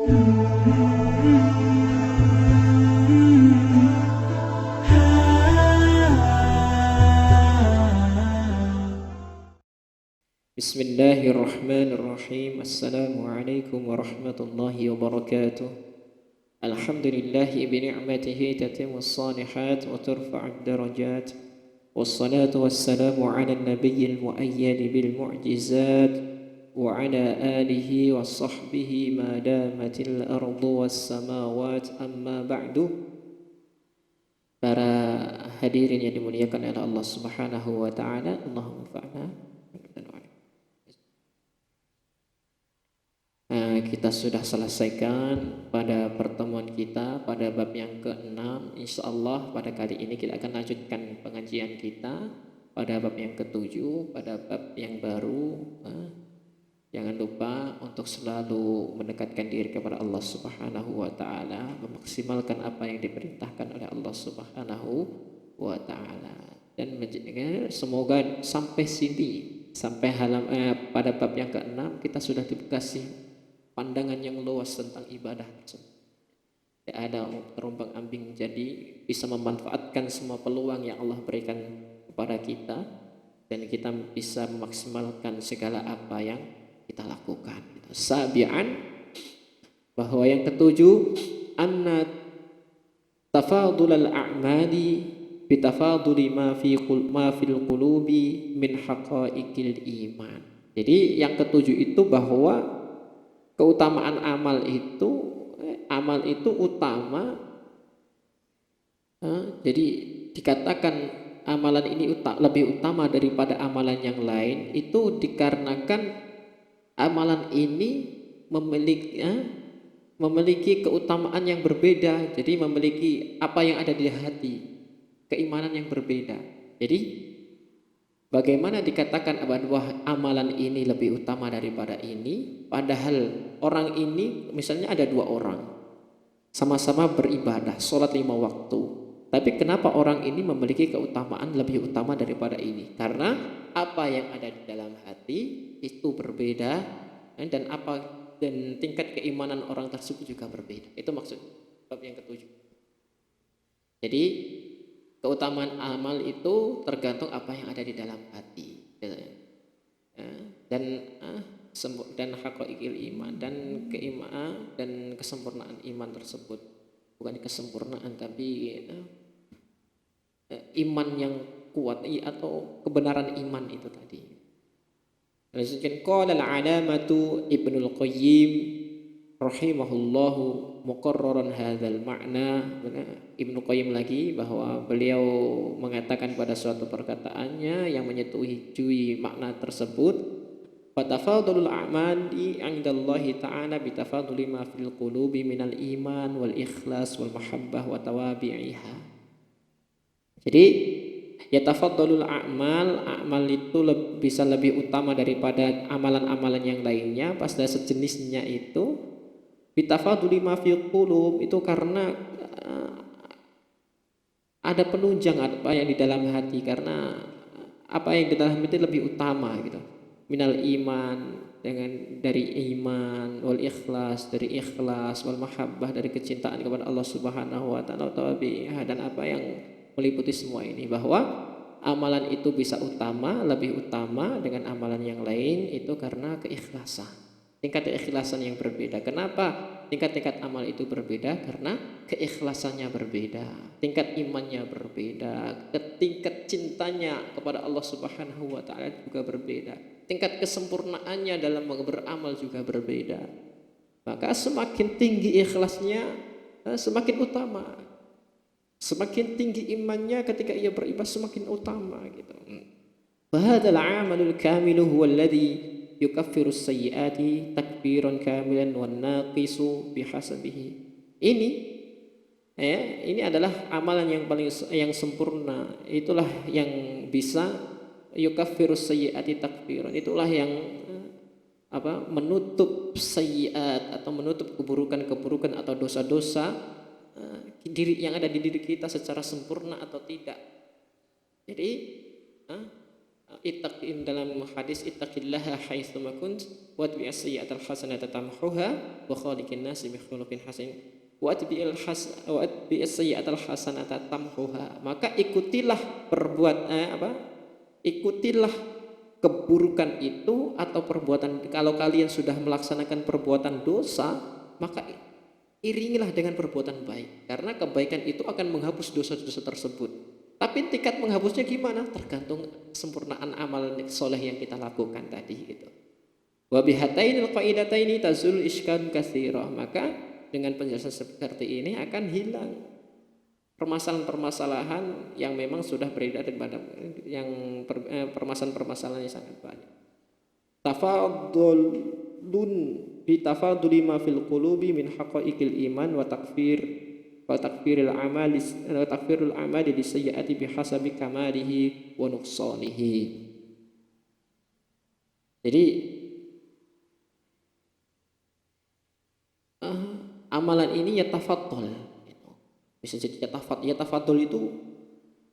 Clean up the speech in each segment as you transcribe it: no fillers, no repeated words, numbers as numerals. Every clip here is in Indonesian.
Bismillahirrahmanirrahim. Assalamualaikum warahmatullahi wabarakatuh. Alhamdulillahi bini'matihi tatimmus salihat wa turfa'ud darajat. Wassalatu wassalamu ala nabiyyil muayyad bil mu'jizat wa ala alihi wa sahbihi ma damatil ardu was samawat, amma ba'du. Para hadirin yang dimuliakan oleh Allah Subhanahu wa taala, Allahumma fa'na. Kita sudah selesaikan pada pertemuan kita pada bab yang ke-6. Insyaallah pada kali ini kita akan lanjutkan pengajian kita pada bab yang ke-7, pada bab yang baru. Jangan lupa untuk selalu mendekatkan diri kepada Allah Subhanahu wa taala, memaksimalkan apa yang diperintahkan oleh Allah Subhanahu wa taala, dan semoga sampai sini, sampai pada bab yang ke-6 kita sudah dikasih pandangan yang luas tentang ibadah tersebut. Tidak ada terombang ambing, jadi bisa memanfaatkan semua peluang yang Allah berikan kepada kita, dan kita bisa memaksimalkan segala apa yang kita lakukan. Sabi'an, bahwa yang ketujuh, anna tafadulal a'mali bitafaduli ma fil qulubi min haqaiqil iman. Jadi yang ketujuh itu bahwa keutamaan amal itu utama. Jadi dikatakan amalan ini lebih utama daripada amalan yang lain, itu dikarenakan amalan ini memiliki keutamaan yang berbeda. Jadi memiliki apa yang ada di hati, keimanan yang berbeda. Jadi bagaimana dikatakan bahwa amalan ini lebih utama daripada ini, padahal orang ini, misalnya ada dua orang sama-sama beribadah, sholat 5 waktu, tapi kenapa orang ini memiliki keutamaan lebih utama daripada ini? Karena apa yang ada di dalam hati itu berbeda, dan tingkat keimanan orang tersebut juga berbeda. Itu maksud bab yang ketujuh. Jadi keutamaan amal itu tergantung apa yang ada di dalam hati, dan haqaiqil iman, dan keimanan dan kesempurnaan iman tersebut. Bukan kesempurnaan, tapi iman yang kuat atau kebenaran iman itu tadi. Qala al-alamatu Ibnul Qayyim rahimahullahu muqarraran hadzal ma'na. Ibnu Qayyim lagi, bahwa beliau mengatakan pada suatu perkataannya yang menyetujui makna tersebut, fatafadulul a'mali 'indallahi ta'ala bitafaduli ma fil qulubi minal iman wal ikhlas wal mahabbah wa tawabi'iha. Jadi yatafaddalul amal itu bisa lebih utama daripada amalan-amalan yang lainnya, pas dari sejenisnya itu, bitafaduli ma fil qulub, itu karena ada penunjang apa yang di dalam hati, karena apa yang di dalam hati lebih utama gitu. Minal iman, dari iman, wal ikhlas, dari ikhlas, wal mahabbah, dari kecintaan kepada Allah Subhanahu wa taala, dan apa yang meliputi semua ini, bahwa amalan itu bisa lebih utama dengan amalan yang lain itu karena keikhlasan, tingkat keikhlasan yang berbeda. Kenapa tingkat-tingkat amal itu berbeda? Karena keikhlasannya berbeda, tingkat imannya berbeda, tingkat cintanya kepada Allah Subhanahu wa taala juga berbeda, tingkat kesempurnaannya dalam beramal juga berbeda. Maka semakin tinggi ikhlasnya, semakin utama. Semakin tinggi imannya ketika ia beribadah, semakin utama gitu. Fahadzal 'amalul kamilu huwa alladhi yukaffiru sayyi'ati takfiran kamilan wan naqisu bihasabihi. Ini adalah amalan yang sempurna. Itulah yang bisa yukaffiru sayyi'ati takfiran. Itulah yang menutup sayyi'at atau menutup keburukan-keburukan atau dosa-dosa diri yang ada di diri kita secara sempurna atau tidak. Jadi dalam hadis ittaqillaha haitsuma kunt watbi'as sayyi'atal hasanata tamhuha wa khaliqin nasi bi khuluqin hasan watbi'as sayyi'atal hasanata tamhuha. Maka ikutilah keburukan itu atau perbuatan. Kalau kalian sudah melaksanakan perbuatan dosa, maka iringilah dengan perbuatan baik, karena kebaikan itu akan menghapus dosa-dosa tersebut. Tapi tingkat menghapusnya gimana? Tergantung kesempurnaan amal soleh yang kita lakukan tadi gitu. Wa bihatainil qaidataini tazul iskal katsira. Maka dengan penjelasan seperti ini akan hilang permasalahan-permasalahan yang memang sudah beredar pada yang permasalahan-permasalahan yang sangat banyak. Tafadulun bi tafaduli ma fil qulubi min haqaiqil iman wa takfirul amali li sayyiati bihasabi kamalihi wa nuqsanihi. Jadi amalan ini yatafaddal. Bisa jadi yatafaddal itu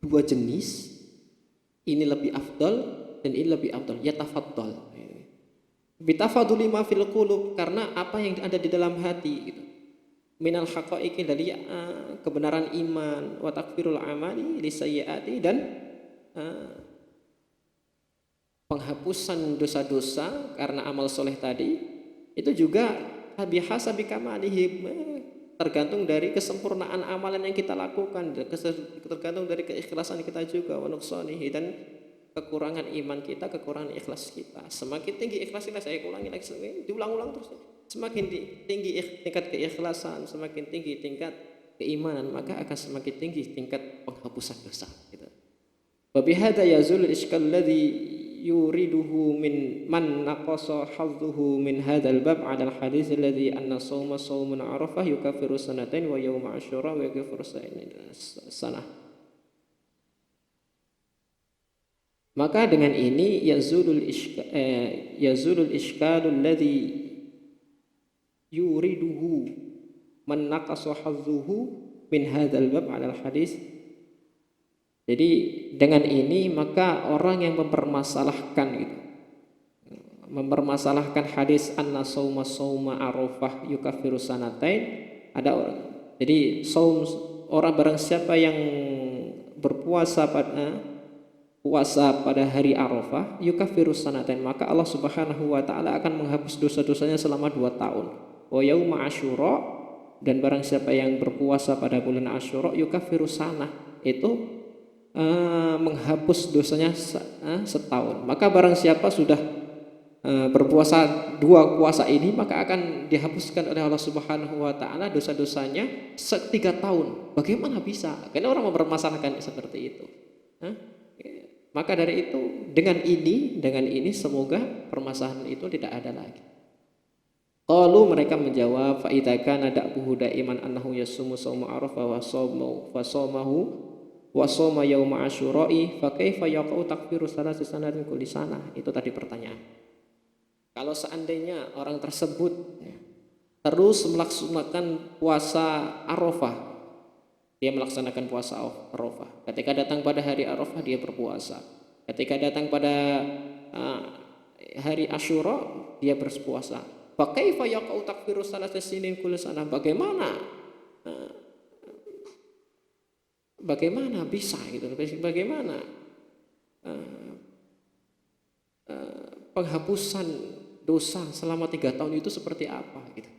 dua jenis. Ini lebih afdal dan ini lebih afdal. Yatafaddal. Bitafaduli ma fil qulub, karena apa yang ada di dalam hati gitu. Minal haqaiqi, dari kebenaran iman, wa takfirul amali li sayyiati, dan penghapusan dosa-dosa karena amal soleh tadi itu juga bihasabi kamalihi, tergantung dari kesempurnaan amalan yang kita lakukan, tergantung dari keikhlasan kita juga, wa nuqsanihi, dan kekurangan iman kita, kekurangan ikhlas kita. Semakin tinggi ikhlas kita, saya ulangi lagi, diulang-ulang terus. Semakin tinggi tingkat keikhlasan, semakin tinggi tingkat keimanan, maka akan semakin tinggi tingkat penghapusan dosa. Gitu. Wa bihadza yazul iskal ladzi yuriduhu min man naqasa hadduhu min hadzal bab 'ala al-hadits alladzi anna shauma shaumun arafah yukaffiru sanatain wa yauma asyura wa yukaffiru sanah. Maka dengan ini yazulul iskalul ladzi yuriduhu man naqasa hadzuhu min hadzal bab 'ala al-hadis. Jadi dengan ini maka orang yang mempermasalahkan hadis anna sauma arafah yukaffiru sanatain, ada orang. Jadi orang barang siapa yang berpuasa pada hari Arafah yukaffiru sanatain, maka Allah Subhanahu wa taala akan menghapus dosa-dosanya selama 2 tahun. Wa yauma asyura, dan barang siapa yang berpuasa pada bulan Asyura yukaffiru sanah, itu menghapus dosanya setahun. Maka barang siapa sudah berpuasa 2 puasa ini, maka akan dihapuskan oleh Allah Subhanahu wa taala dosa-dosanya 3 tahun. Bagaimana bisa? Karena orang mempermasalahkan seperti itu. Maka dari itu dengan ini semoga permasalahan itu tidak ada lagi. Qalu, mereka menjawab, fa idza kana da'buhu daiman annahu yasumu shauma arafah wa shoma yauma asyura'i fa kaifa yaqau takfiru salasi sanatin kulli sanah. Itu tadi pertanyaan. Kalau seandainya orang tersebut terus melaksanakan puasa Arafah, dia melaksanakan puasa Arafah. Ketika datang pada hari Arafah dia berpuasa. Ketika datang pada hari Asyura dia berpuasa. Fa kaifa yaqau takfiru salasi sinin kulli sanah. Bagaimana bisa gitu? Bagaimana penghapusan dosa selama 3 tahun itu seperti apa gitu?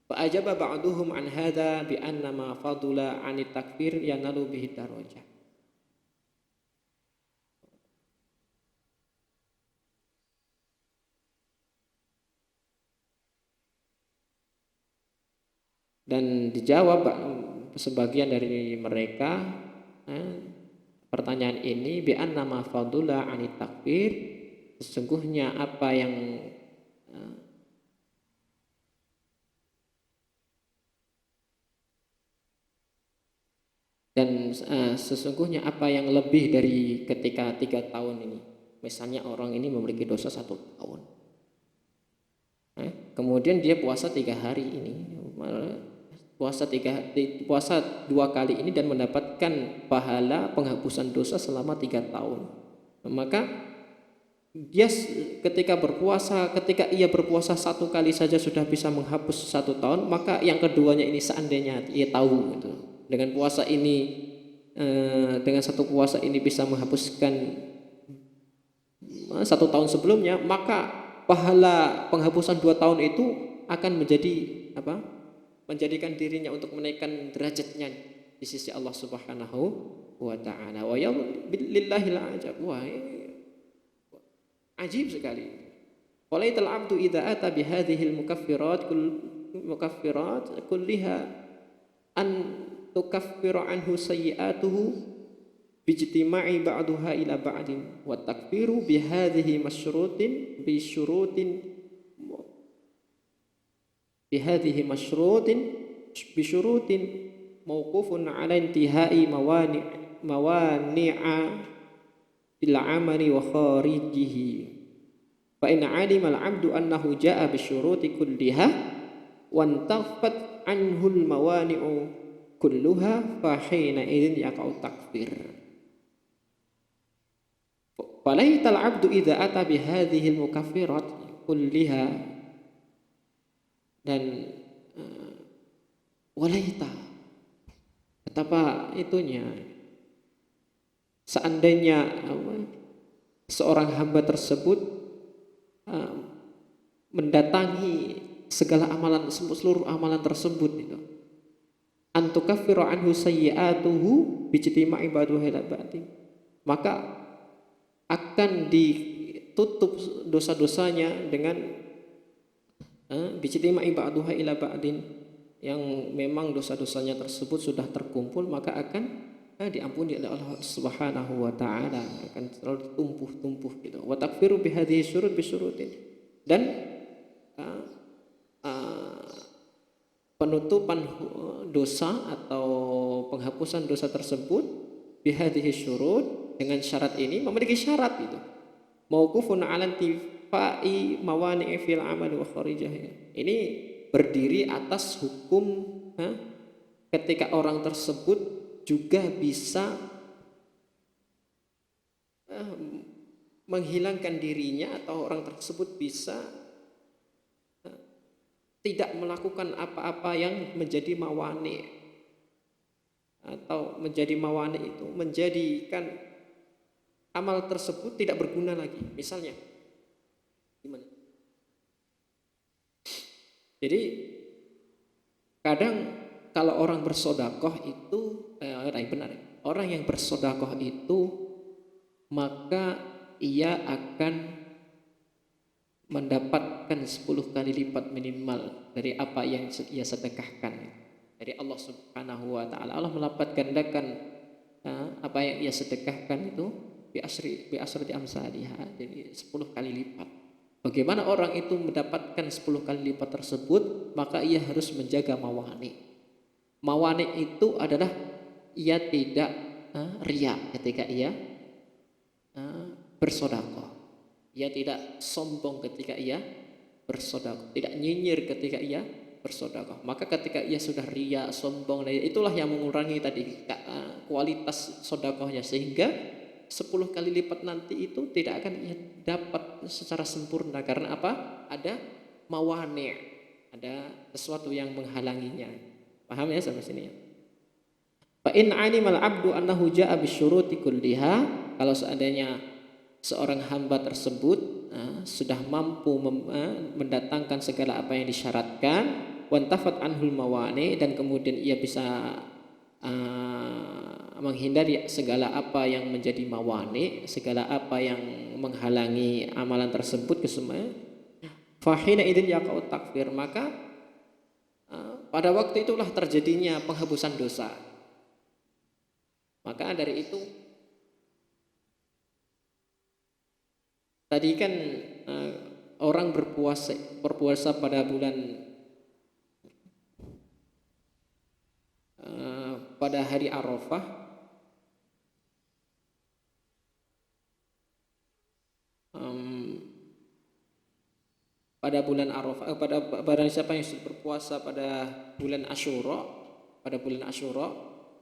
Fa ajaba ba'duhum an hadza bi anna ma fadula 'anit takfir yanalu bihi darajah. Dan dijawab sebagian dari mereka pertanyaan ini bi anna ma fadula 'anit takfir, sesungguhnya apa yang sesungguhnya apa yang lebih dari ketika 3 tahun ini. Misalnya orang ini memiliki dosa 1 tahun, kemudian dia puasa 3 hari ini, puasa 2 kali ini dan mendapatkan pahala penghapusan dosa selama 3 tahun. Maka dia ketika ia berpuasa 1 kali saja sudah bisa menghapus 1 tahun, maka yang keduanya ini seandainya ia tahu gitu, dengan puasa ini dengan satu puasa ini bisa menghapuskan 1 tahun sebelumnya, maka pahala penghapusan 2 tahun itu akan menjadi menjadikan dirinya untuk menaikkan derajatnya di sisi Allah Subhanahu wa taala. Wa lillahil ajab. Wah, ajib sekali. Walaital abdu idza ata bihadhil mukaffirat kulliha an tukaffiru anhu sayyi'atuhu bijtima'i ba'daha ila ba'din wa takfiru bihadhihi masyrutin bisyurutin mawqufun 'ala intihai mawani'a bil 'amali wa kharijihi fa in 'alima al-'abdu annahu ja'a bisyuruti kulliha wa antafat anhu al-mawani'u kulluha fa hina idzin yaqa'u takfir. Falaital 'abdu idza ata bihadhihi al-mukaffirat kulliha, dan walaita, betapa itunya seandainya seorang hamba tersebut mendatangi segala amalan, seluruh amalan tersebut itu, antukaffiru anhu sayyi'atuhu bijtima'i ba'daha ila ba'din, maka akan ditutup dosa-dosanya dengan bijtima'i ba'daha ila ba'din, yang memang dosa-dosanya tersebut sudah terkumpul, maka akan diampuni oleh Allah Subhanahu wa taala, akan selalu tumpuh gitu. Wa takfiru bihadhihi syurut bisyurutin, dan penutupan dosa atau penghapusan dosa tersebut bihadhihi syurut, dengan syarat ini, memiliki syarat itu. Mauqufun 'ala intifai mawani'i fil 'amali wa kharijihi. Ini berdiri atas hukum ketika orang tersebut juga bisa menghilangkan dirinya, atau orang tersebut bisa tidak melakukan apa-apa yang menjadi mawani, atau menjadi mawani itu menjadikan amal tersebut tidak berguna lagi. Misalnya gimana? Jadi kadang kalau orang bersedekah itu orang yang bersedekah itu, maka ia akan mendapatkan 10 kali lipat minimal dari apa yang ia sedekahkan dari Allah Subhanahu wa taala. Allah melipat gandakan apa yang ia sedekahkan itu bi asri amsalihah, jadi 10 kali lipat. Bagaimana orang itu mendapatkan 10 kali lipat tersebut? Maka ia harus menjaga mawani. Mawani itu adalah ia tidak riya ketika ia bersedekah. Ia tidak sombong ketika ia bersedekah, tidak nyinyir ketika ia bersedekah. Maka ketika ia sudah riya, sombong, itulah yang mengurangi tadi kualitas sedekahnya, sehingga 10 kali lipat nanti itu tidak akan ia dapat secara sempurna. Karena apa? Ada mawani', ada sesuatu yang menghalanginya. Paham ya sampai sini ya? Fa in 'alimal 'abdu annahu ja'a bisyuruti kulliha, kalau seandainya seorang hamba tersebut sudah mampu mendatangkan segala apa yang disyaratkan, wantafat anhul mawani, dan kemudian ia bisa menghindari segala apa yang menjadi mawani, segala apa yang menghalangi amalan tersebut kesemua, fahina idzin yaqa'u takfir, maka pada waktu itulah terjadinya penghapusan dosa. Maka dari itu tadi kan orang berpuasa pada bulan pada hari Arafah, pada bulan Arafah, pada siapa yang sudah berpuasa pada bulan Asyura,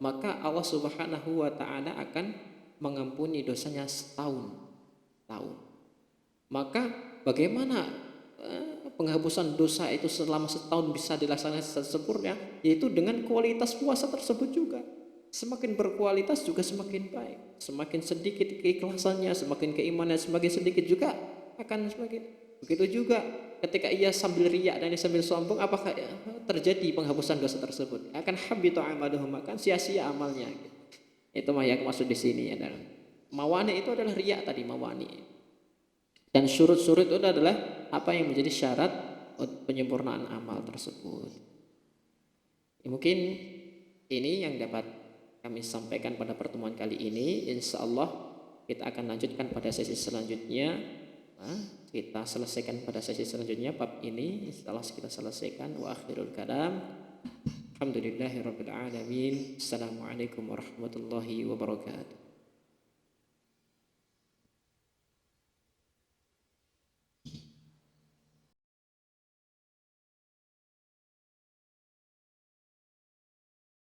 maka Allah Subhanahu wa taala akan mengampuni dosanya setahun. Maka bagaimana penghapusan dosa itu selama setahun bisa dilaksanakan sempurna, yaitu dengan kualitas puasa tersebut juga. Semakin berkualitas juga semakin baik. Semakin sedikit keikhlasannya, semakin keimanan semakin sedikit juga akan semakin. Begitu juga ketika ia sambil riak dan sambil sombong, apakah terjadi penghapusan dosa tersebut? Akan habitu amaluhum, akan sia-sia amalnya. Itu yang maksud di sini adalah mawani, itu adalah riak tadi, mawani. Dan syurut-syurut itu adalah apa yang menjadi syarat penyempurnaan amal tersebut. Mungkin ini yang dapat kami sampaikan pada pertemuan kali ini. Insya Allah kita akan lanjutkan pada sesi selanjutnya. Kita selesaikan pada sesi selanjutnya bab ini. Setelah kita selesaikan, wa akhirul kalam, alhamdulillahirabbil alamin. Assalamualaikum warahmatullahi wabarakatuh.